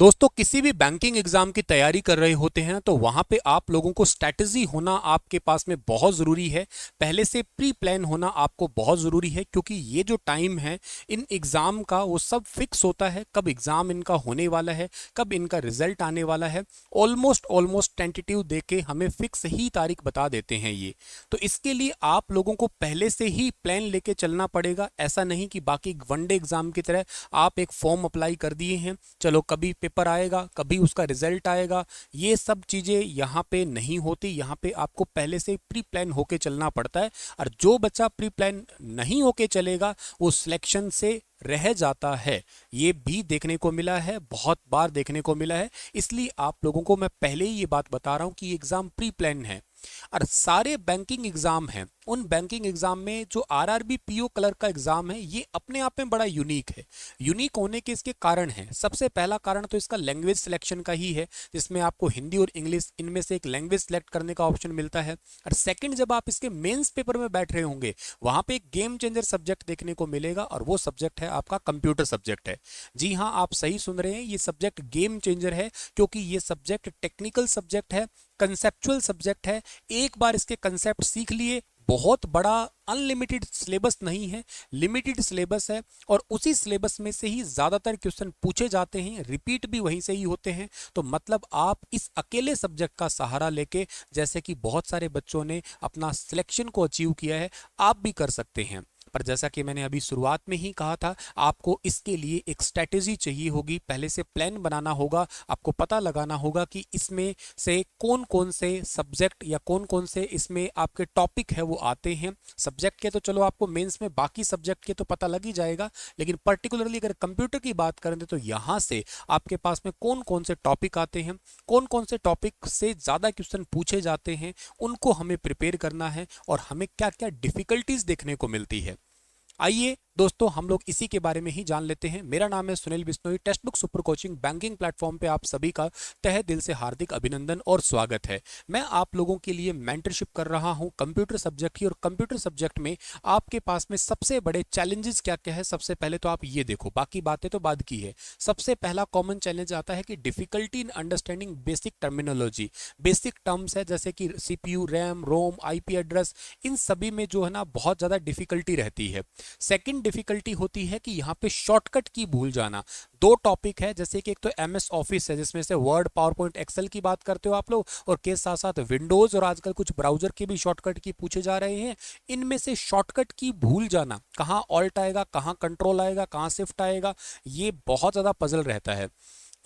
दोस्तों किसी भी बैंकिंग एग्जाम की तैयारी कर रहे होते हैं तो वहां पे आप लोगों को स्ट्रैटेजी होना आपके पास में बहुत ज़रूरी है। पहले से प्री प्लान होना आपको बहुत ज़रूरी है, क्योंकि ये जो टाइम है इन एग्ज़ाम का वो सब फिक्स होता है, कब एग्ज़ाम इनका होने वाला है, कब इनका रिजल्ट आने वाला है। ऑलमोस्ट टेंटेटिव दे के हमें फिक्स ही तारीख बता देते हैं ये। तो इसके लिए आप लोगों को पहले से ही प्लान लेके चलना पड़ेगा। ऐसा नहीं कि बाकी वनडे एग्ज़ाम की तरह आप एक फॉर्म अप्लाई कर दिए हैं, चलो कभी पेपर आएगा कभी उसका रिजल्ट आएगा। ये सब चीज़ें यहाँ पे नहीं होती। यहाँ पे आपको पहले से प्री प्लान होके चलना पड़ता है, और जो बच्चा प्री प्लान नहीं होके चलेगा वो सिलेक्शन से रह जाता है। ये भी देखने को मिला है, बहुत बार देखने को मिला है। इसलिए आप लोगों को मैं पहले ही ये बात बता रहा हूँ कि एग्ज़ाम प्री प्लान है। और सारे बैंकिंग एग्जाम हैं, उन बैंकिंग एग्जाम में जो आरआरबी पीओ क्लर्क का एग्जाम है ये अपने आप में बड़ा यूनिक है। यूनिक होने के इसके कारण हैं। सबसे पहला कारण तो इसका लैंग्वेज सिलेक्शन का ही है, जिसमें आपको हिंदी और इंग्लिश इनमें से एक लैंग्वेज सेलेक्ट करने का ऑप्शन मिलता है। और सेकंड, जब आप इसके मेंस पेपर में बैठ रहे होंगे वहां पे एक गेम चेंजर सब्जेक्ट देखने को मिलेगा, और वो सब्जेक्ट है आपका कंप्यूटर सब्जेक्ट है। जी हाँ, आप सही सुन रहे हैं, ये सब्जेक्ट गेम चेंजर है, क्योंकि ये सब्जेक्ट टेक्निकल सब्जेक्ट है, कंसेप्चुअल सब्जेक्ट है। एक बार इसके कंसेप्ट सीख लिए, बहुत बड़ा अनलिमिटेड सिलेबस नहीं है, लिमिटेड सिलेबस है, और उसी सिलेबस में से ही ज़्यादातर क्वेश्चन पूछे जाते हैं, रिपीट भी वहीं से ही होते हैं। तो मतलब आप इस अकेले सब्जेक्ट का सहारा लेके, जैसे कि बहुत सारे बच्चों ने अपना सिलेक्शन को अचीव किया है, आप भी कर सकते हैं। पर जैसा कि मैंने अभी शुरुआत में ही कहा था, आपको इसके लिए एक स्ट्रैटेजी चाहिए होगी, पहले से प्लान बनाना होगा। आपको पता लगाना होगा कि इसमें से कौन कौन से सब्जेक्ट या कौन कौन से इसमें आपके टॉपिक है वो आते हैं। सब्जेक्ट के तो चलो आपको मेंस में बाकी सब्जेक्ट के तो पता लग ही जाएगा, लेकिन पर्टिकुलरली अगर कंप्यूटर की बात करें तो यहाँ से आपके पास में कौन कौन से टॉपिक आते हैं, कौन कौन से टॉपिक से ज़्यादा क्वेश्चन पूछे जाते हैं, उनको हमें प्रिपेयर करना है, और हमें क्या क्या डिफिकल्टीज देखने को मिलती है। आइए दोस्तों, हम लोग इसी के बारे में ही जान लेते हैं। मेरा नाम है Sunil Bishnoi. Text book super coaching banking platform पे आप सभी का तहे दिल से हार्दिक अभिनंदन और स्वागत है। मैं आप लोगों के लिए मेंटरशिप कर रहा हूं कंप्यूटर सब्जेक्ट की, और कंप्यूटर सब्जेक्ट में आपके पास में सबसे बड़े चैलेंजेस क्या क्या है, सबसे पहले तो आप ये देखो, बाकी बातें तो बाद की है। सबसे पहला कॉमन चैलेंज आता है कि difficulty in understanding basic terminology. Basic terms है जैसे कि सीपीयू, रैम, रोम, आईपी एड्रेस, इन सभी में जो है ना बहुत ज़्यादा डिफिकल्टी रहती है। सेकंड डिफिकल्टी होती है कि यहाँ पे शॉर्टकट की भूल जाना। दो टॉपिक है, जैसे कि एक तो एमएस ऑफिस है जिसमें से वर्ड, पावर पॉइंट, एक्सेल की बात करते हो आप लोग, और के साथ साथ विंडोज और आजकल कुछ ब्राउजर के भी शॉर्टकट की पूछे जा रहे हैं। इनमें से शॉर्टकट की भूल जाना, कहाँ ऑल्ट आएगा, कहाँ कंट्रोल आएगा, कहाँ शिफ्ट आएगा, ये बहुत ज़्यादा पजल रहता है।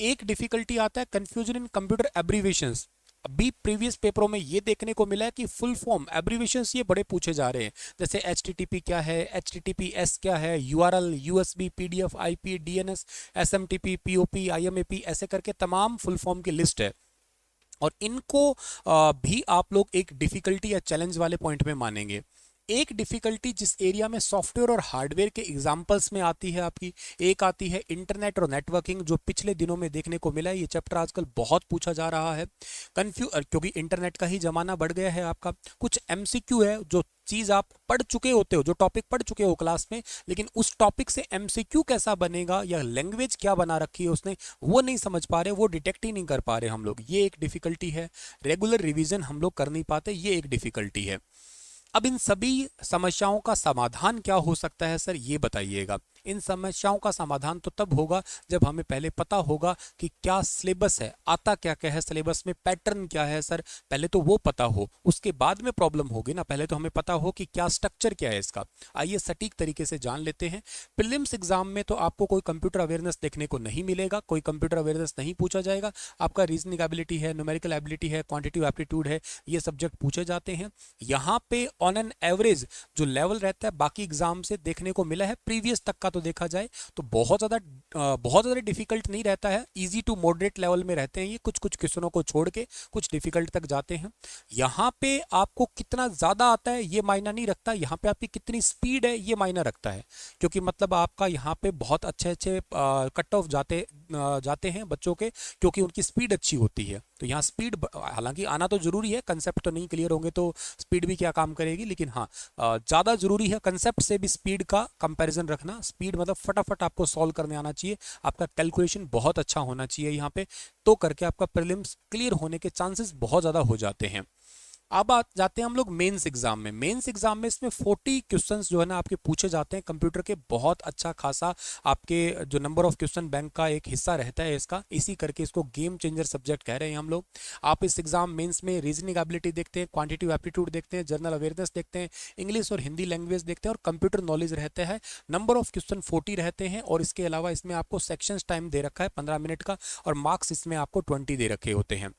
एक डिफिकल्टी आता है कंफ्यूजन इन कंप्यूटर एब्रीवेशंस। अभी प्रीवियस पेपरों में ये देखने को मिला है कि फुल फॉर्म एब्रीवेशंस ये बड़े पूछे जा रहे हैं, जैसे HTTP क्या है, HTTPS क्या है, URL, USB, PDF, IP, DNS, SMTP, POP, IMAP, ऐसे करके तमाम फुल फॉर्म की लिस्ट है। और इनको भी आप लोग एक डिफिकल्टी या चैलेंज वाले पॉइंट में मानेंगे। एक डिफिकल्टी जिस एरिया में सॉफ्टवेयर और हार्डवेयर के एग्जाम्पल्स में आती है आपकी, एक आती है इंटरनेट और नेटवर्किंग, जो पिछले दिनों में देखने को मिला है। ये चैप्टर आजकल बहुत पूछा जा रहा है, क्योंकि इंटरनेट का ही जमाना बढ़ गया है आपका। कुछ MCQ है, जो चीज़ आप पढ़ चुके होते हो, जो टॉपिक पढ़ चुके हो क्लास में, लेकिन उस टॉपिक से MCQ कैसा बनेगा या लैंग्वेज क्या बना रखी है उसने, वो नहीं समझ पा रहे, वो डिटेक्ट ही नहीं कर पा रहे हम लोग। ये एक डिफिकल्टी है। रेगुलर रिवीजन हम लोग कर नहीं पाते, ये एक डिफिकल्टी है। अब इन सभी समस्याओं का समाधान क्या हो सकता है सर, ये बताइएगा। इन समस्याओं का समाधान तो तब होगा जब हमें पहले पता होगा कि क्या सिलेबस है, आता क्या क्या है सिलेबस में, पैटर्न क्या है सर, पहले तो वो पता हो, उसके बाद में प्रॉब्लम होगी ना। पहले तो हमें पता हो कि क्या स्ट्रक्चर क्या है इसका। आइए सटीक तरीके से जान लेते हैं। प्रीलिम्स एग्जाम में तो आपको कोई कंप्यूटर अवेयरनेस देखने को नहीं मिलेगा, कोई कंप्यूटर अवेयरनेस नहीं पूछा जाएगा। आपका रीजनिंग एबिलिटी है, न्यूमेरिकल एबिलिटी है, क्वांटिटिव एप्टीट्यूड है, ये सब्जेक्ट पूछे जाते हैं। यहाँ पे ऑन एन एवरेज जो लेवल रहता है बाकी एग्जाम से देखने को मिला है, प्रीवियस तक का तो देखा जाए तो बहुत ज़्यादा डिफिकल्ट नहीं रहता है। इजी टू मॉडरेट लेवल में रहते हैं ये, कुछ कुछ क्वेश्चनों को छोड़ के कुछ डिफिकल्ट तक जाते हैं। यहाँ पे आपको कितना ज़्यादा आता है ये मायना नहीं रखता, यहाँ पे आपकी कितनी स्पीड है ये मायना रखता है। क्योंकि मतलब आपका यहाँ पे बहुत अच्छे अच्छे कट ऑफ जाते हैं बच्चों के, क्योंकि उनकी स्पीड अच्छी होती है। तो यहाँ स्पीड हालांकि आना तो जरूरी है, कंसेप्ट तो नहीं क्लियर होंगे तो स्पीड भी क्या काम करेगी। करेगी, लेकिन हाँ ज़्यादा ज़रूरी है कंसेप्ट से भी स्पीड का कंपैरिजन रखना। स्पीड मतलब फटाफट आपको सॉल्व करने आना चाहिए, आपका कैलकुलेशन बहुत अच्छा होना चाहिए यहाँ पे, तो करके आपका प्रीलिम्स क्लियर होने के चांसेस बहुत ज़्यादा हो जाते हैं। अब जाते हैं हम लोग मेंस एग्जाम में। मेंस एग्जाम में इसमें 40 क्वेश्चंस जो है ना आपके पूछे जाते हैं कंप्यूटर के, बहुत अच्छा खासा आपके जो नंबर ऑफ क्वेश्चन बैंक का एक हिस्सा रहता है इसका, इसी करके इसको गेम चेंजर सब्जेक्ट कह रहे हैं हम लोग। आप इस एग्जाम मेंस में रीजनिंग एबिलिटी देखते हैं, क्वांटिटिव एप्टीट्यूड देखते हैं, जनरल अवेयरनेस देखते हैं, इंग्लिश और हिंदी लैंग्वेज देखते हैं, और कंप्यूटर नॉलेज रहता है। नंबर ऑफ क्वेश्चन 40 रहते हैं, और इसके अलावा इसमें आपको सेक्शंस टाइम दे रखा है 15 मिनट का, और मार्क्स इसमें आपको 20 दे रखे होते हैं।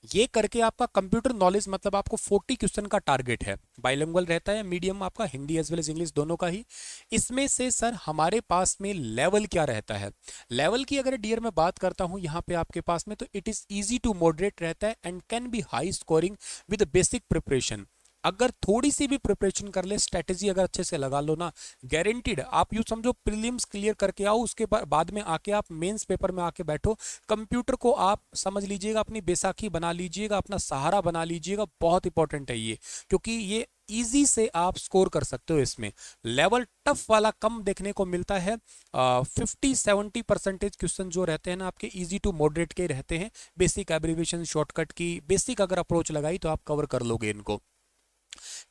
ये करके आपका कंप्यूटर नॉलेज मतलब आपको 40 क्वेश्चन का टारगेट है। बाइलिंगुअल रहता है मीडियम आपका, Hindi as well as English दोनों का ही। इसमें से सर हमारे पास में लेवल क्या रहता है? लेवल की अगर डियर मैं बात करता हूं यहाँ पे आपके पास में, तो it is easy to moderate रहता है and can be high scoring with basic preparation. अगर थोड़ी सी भी प्रिपरेशन कर ले, स्ट्रेटेजी अगर अच्छे से लगा लो ना, गारंटीड आप यूँ समझो प्रीलिम्स क्लियर करके आओ, उसके बाद में आके आप मेंस पेपर में आके बैठो, कंप्यूटर को आप समझ लीजिएगा अपनी बैसाखी बना लीजिएगा, अपना सहारा बना लीजिएगा। बहुत इंपॉर्टेंट है ये, क्योंकि ये इजी से आप स्कोर कर सकते हो। इसमें लेवल टफ वाला कम देखने को मिलता है। 50-70% क्वेश्चन जो रहते हैं ना आपके इजी टू मॉडरेट के रहते हैं। बेसिक एब्रीविएशन शॉर्टकट की बेसिक अगर अप्रोच लगाई तो आप कवर कर लोगे इनको।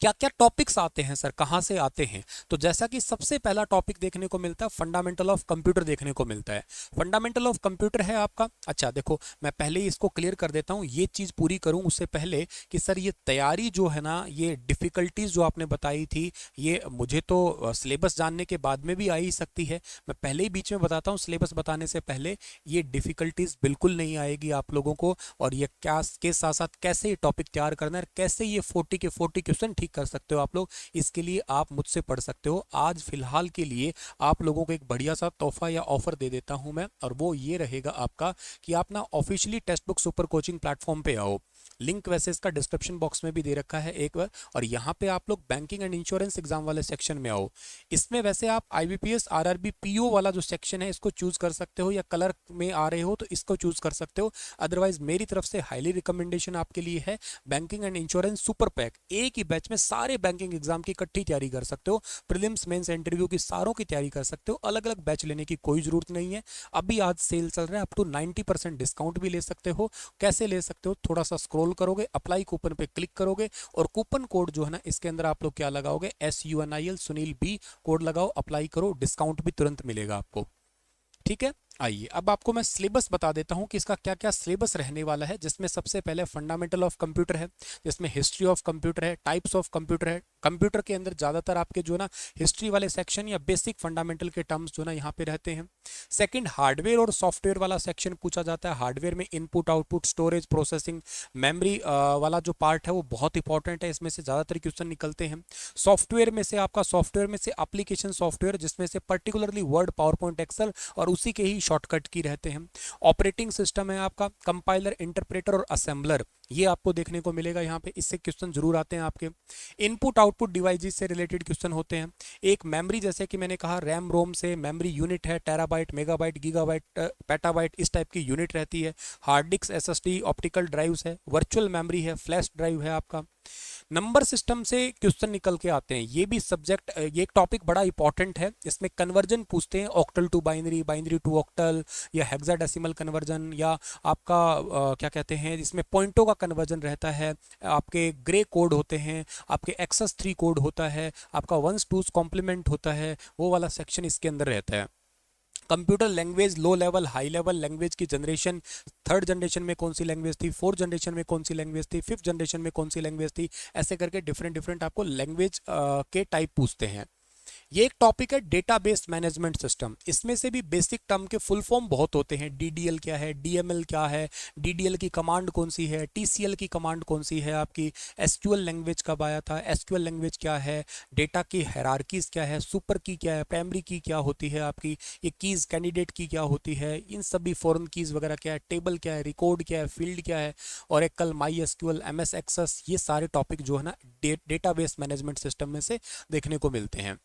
क्या क्या टॉपिक्स आते हैं सर, कहाँ से आते हैं? तो जैसा कि सबसे पहला टॉपिक देखने को मिलता है फंडामेंटल ऑफ कंप्यूटर देखने को मिलता है। फंडामेंटल ऑफ कंप्यूटर है आपका, अच्छा देखो मैं पहले ही इसको क्लियर कर देता हूँ, ये चीज़ पूरी करूँ उससे पहले कि सर ये तैयारी जो है ना, ये डिफ़िकल्टीज जो आपने बताई थी, ये मुझे तो सिलेबस जानने के बाद में भी आ ही सकती है। मैं पहले ही बीच में बताता हूँ, सिलेबस बताने से पहले ये डिफ़िकल्टीज बिल्कुल नहीं आएगी आप लोगों को, और ये क्या के साथ साथ कैसे ये टॉपिक तैयार करना है, कैसे ये 40 के 40 क्वेश्चन ठीक कर सकते हो आप लोग, इसके लिए आप मुझसे पढ़ सकते हो। आज फिलहाल के लिए आप लोगों को एक बढ़िया सा तोहफा या ऑफर दे देता हूं मैं, और वो ये रहेगा आपका कि आप ना officially text book super coaching platform पे आओ। लिंक वैसे इसका डिस्क्रिप्शन बॉक्स में भी दे रखा है एक बार, और यहाँ पे आप लोग बैंकिंग एंड इंश्योरेंस एग्जाम वाले सेक्शन में आओ। इसमें वैसे आप आईबीपीएस आरआरबी पीओ वाला जो सेक्शन है इसको चूज कर सकते हो, या कलर में आ रहे हो तो इसको चूज कर सकते हो। अदरवाइज मेरी तरफ से हाईली रिकमेंडेशन आपके लिए है banking and insurance super pack. एक ही बैच में सारे बैंकिंग एग्जाम की इकट्ठी तैयारी कर सकते हो, प्रीलिम्स मेंस इंटरव्यू की सारों की तैयारी कर सकते हो। अलग अलग बैच लेने की कोई जरूरत नहीं है। अभी आज सेल चल रहा है, अप टू 90% डिस्काउंट भी ले सकते हो। कैसे ले सकते हो? थोड़ा सा स्क्रॉल करोगे, अप्लाई कूपन पे क्लिक करोगे, और कूपन कोड जो है ना इसके अंदर आप लोग क्या लगाओगे, SUNIL सुनील बी कोड लगाओ, अप्लाई करो, डिस्काउंट भी तुरंत मिलेगा आपको। ठीक है, आइए अब आपको मैं सिलेबस बता देता हूं कि इसका क्या क्या सिलेबस रहने वाला है। जिसमें सबसे पहले फंडामेंटल ऑफ कंप्यूटर है, जिसमें हिस्ट्री ऑफ कंप्यूटर है, टाइप्स ऑफ कंप्यूटर है। कंप्यूटर के अंदर ज़्यादातर आपके जो ना हिस्ट्री वाले सेक्शन या बेसिक फंडामेंटल के टर्म्स जो ना यहाँ पे रहते हैं। सेकंड हार्डवेयर और सॉफ्टवेयर वाला सेक्शन पूछा जाता है। हार्डवेयर में input output storage processing memory वाला जो पार्ट है वो बहुत इंपॉर्टेंट है, इसमें से ज़्यादातर क्वेश्चन निकलते हैं। सॉफ्टवेयर में से आपका सॉफ्टवेयर में से एप्लीकेशन सॉफ्टवेयर, जिसमें से particularly Word, PowerPoint, Excel और उसी के ही शॉर्टकट की रहते हैं। ऑपरेटिंग सिस्टम है आपका, कंपाइलर, इंटरप्रेटर और असेंबलर, ये आपको देखने को मिलेगा यहाँ पे, इससे क्वेश्चन जरूर आते हैं आपके। इनपुट आउटपुट डिवाइसेस से रिलेटेड क्वेश्चन होते हैं। एक मेमोरी, जैसे कि मैंने कहा रैम रोम से मेमोरी यूनिट है, टेराबाइट, मेगाबाइट, गीगाबाइट, पेटाबाइट, इस टाइप की यूनिट रहती है। Hard disk, SSD, optical drives है, वर्चुअल मेमोरी है, फ्लैश ड्राइव है आपका। नंबर सिस्टम से क्वेश्चन निकल के आते हैं। ये भी सब्जेक्ट, ये एक टॉपिक बड़ा इंपॉर्टेंट है। इसमें कन्वर्जन पूछते हैं, octal to binary, binary to octal, या हेक्साडेसिमल कन्वर्जन, या आपका क्या कहते हैं, इसमें पॉइंटों का कन्वर्जन रहता है, आपके ग्रे कोड होते हैं, आपके एक्सेस 3 कोड होता है, आपका वंस टूज कॉम्प्लीमेंट होता है, वो वाला सेक्शन इसके अंदर रहता है। Computer language, low level, high level language की जनरेशन, थर्ड जनरेशन में कौन सी लैंग्वेज थी, फोर्थ जनरेशन में कौन सी लैंग्वेज थी, फिफ्थ जनरेशन में कौन सी लैंग्वेज थी, ऐसे करके डिफरेंट डिफरेंट आपको लैंग्वेज के टाइप पूछते हैं। ये एक टॉपिक है डेटाबेस मैनेजमेंट सिस्टम। इसमें से भी बेसिक टर्म के फुल फॉर्म बहुत होते हैं। DDL क्या है, DML क्या है, DDL की कमांड कौन सी है, TCL की कमांड कौन सी है आपकी, SQL लैंग्वेज कब आया था, SQL लैंग्वेज क्या है, डेटा की हायरार्कीज क्या है, सुपर की क्या है, प्राइमरी की क्या होती है आपकी, ये कीज कैंडिडेट की क्या होती है, इन सभी फॉरेन कीज वगैरह क्या है, टेबल क्या है, रिकॉर्ड क्या है, फील्ड क्या है, ओरेकल, MySQL, MS एक्सेस, ये सारे टॉपिक जो है ना डेटाबेस मैनेजमेंट सिस्टम में से देखने को मिलते हैं।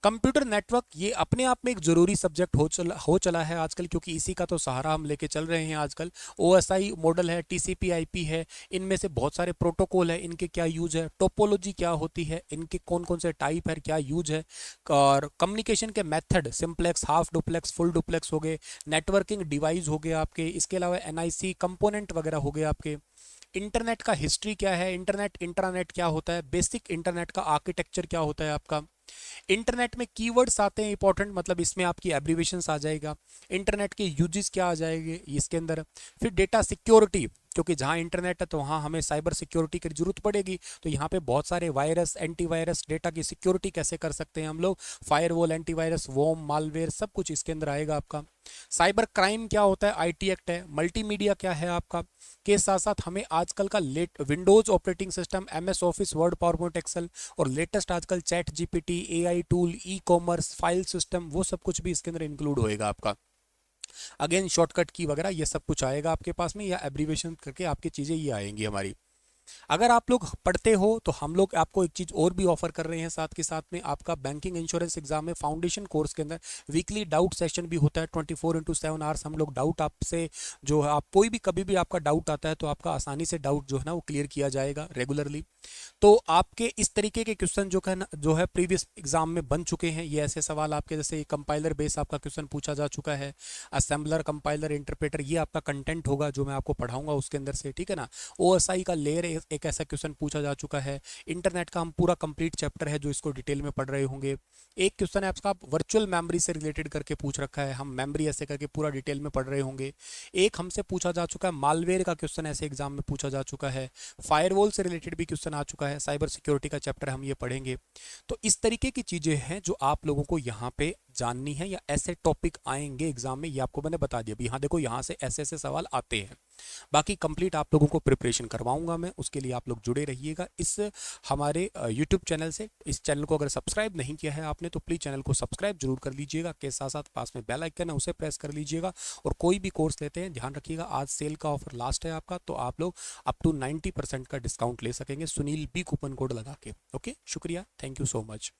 कंप्यूटर नेटवर्क ये अपने आप में एक ज़रूरी सब्जेक्ट हो चला है आजकल, क्योंकि इसी का तो सहारा हम लेके चल रहे हैं आजकल। ओएसआई मॉडल है, टीसीपी आईपी है, इनमें से बहुत सारे प्रोटोकॉल है, इनके क्या यूज है, टोपोलॉजी क्या होती है, इनके कौन कौन से टाइप है, क्या यूज है, और कम्युनिकेशन के method simplex, half duplex, full duplex हो गए, नेटवर्किंग डिवाइस हो गए आपके, इसके अलावा एनआईसी कंपोनेंट वगैरह हो गए आपके। इंटरनेट का हिस्ट्री क्या है, इंटरनेट इंट्रानेट क्या होता है, बेसिक इंटरनेट का आर्किटेक्चर क्या होता है आपका। इंटरनेट में कीवर्ड्स आते हैं इंपॉर्टेंट, मतलब इसमें आपकी एब्रीवेशंस आ जाएगा। इंटरनेट के यूजेस क्या आ जाएंगे इसके अंदर। फिर डेटा सिक्योरिटी, क्योंकि जहाँ इंटरनेट है तो वहाँ हमें साइबर सिक्योरिटी की जरूरत पड़ेगी, तो यहाँ पे बहुत सारे वायरस, एंटीवायरस, डेटा की सिक्योरिटी कैसे कर सकते हैं हम लोग, फायरवॉल, एंटीवायरस, वॉर्म, मालवेयर, सब कुछ इसके अंदर आएगा आपका। साइबर क्राइम क्या होता है, आईटी एक्ट है। मल्टीमीडिया क्या है आपका, के साथ साथ हमें आजकल का late Windows operating system, MS Office, Word, PowerPoint, Excel, और लेटेस्ट आजकल ChatGPT, AI tool, e commerce, file system, वो सब कुछ भी इसके अंदर इंक्लूड होएगा आपका। अगेन शॉर्टकट की वगैरह ये सब कुछ आएगा आपके पास में, या एब्रीवेशन करके आपकी चीज़ें ये आएंगी हमारी। अगर आप लोग पढ़ते हो तो हम लोग आपको एक चीज़ और भी ऑफर कर रहे हैं साथ के साथ में, आपका बैंकिंग इंश्योरेंस एग्जाम में फाउंडेशन कोर्स के अंदर वीकली डाउट सेशन भी होता है। 24/7 आवर्स हम लोग डाउट आपसे, जो है आप कोई भी कभी भी आपका डाउट आता है तो आपका आसानी से डाउट जो है ना वो क्लियर किया जाएगा रेगुलरली। तो आपके इस तरीके के क्वेश्चन जो है प्रीवियस एग्जाम में बन चुके हैं। ये ऐसे सवाल आपके, जैसे कंपाइलर बेस आपका क्वेश्चन पूछा जा चुका है, असेंबलर, कंपाइलर, इंटरप्रेटर, ये आपका कंटेंट होगा जो मैं आपको पढ़ाऊंगा उसके अंदर से, ठीक है ना। ओएसआई का लेयर एक ऐसा क्वेश्चन पूछा जा चुका है। इंटरनेट का हम पूरा कंप्लीट चैप्टर है जो इसको डिटेल में पढ़ रहे होंगे। एक क्वेश्चन है आपका वर्चुअल मेमोरी से रिलेटेड करके पूछ रखा है, हम मेमोरी ऐसे करके पूरा डिटेल में पढ़ रहे होंगे। एक हमसे पूछा जा चुका है मालवेयर का क्वेश्चन, ऐसे एग्जाम में पूछा जा चुका है। फायरवॉल से रिलेटेड भी क्वेश्चन आ चुका है, साइबर सिक्योरिटी का चैप्टर हम ये पढ़ेंगे। तो इस तरीके की चीजें हैं जो आप लोगों को यहाँ पे जाननी है, या ऐसे टॉपिक आएंगे एग्जाम में, ये आपको मैंने बता दिया। यहाँ देखो, यहाँ से ऐसे ऐसे सवाल आते हैं। बाकी कंप्लीट आप लोगों को प्रिपरेशन करवाऊंगा मैं, उसके लिए आप लोग जुड़े रहिएगा इस हमारे यूट्यूब चैनल से। इस चैनल को अगर सब्सक्राइब नहीं किया है आपने तो प्लीज़ चैनल को सब्सक्राइब जरूर कर लीजिएगा, के साथ साथ पास में बेल आइकन है उसे प्रेस कर लीजिएगा। और कोई भी कोर्स लेते हैं ध्यान रखिएगा, आज सेल का ऑफर लास्ट है आपका, तो आप लोग अप टू 90% का डिस्काउंट ले सकेंगे सुनील बी कूपन कोड लगा के। ओके, शुक्रिया, थैंक यू सो मच।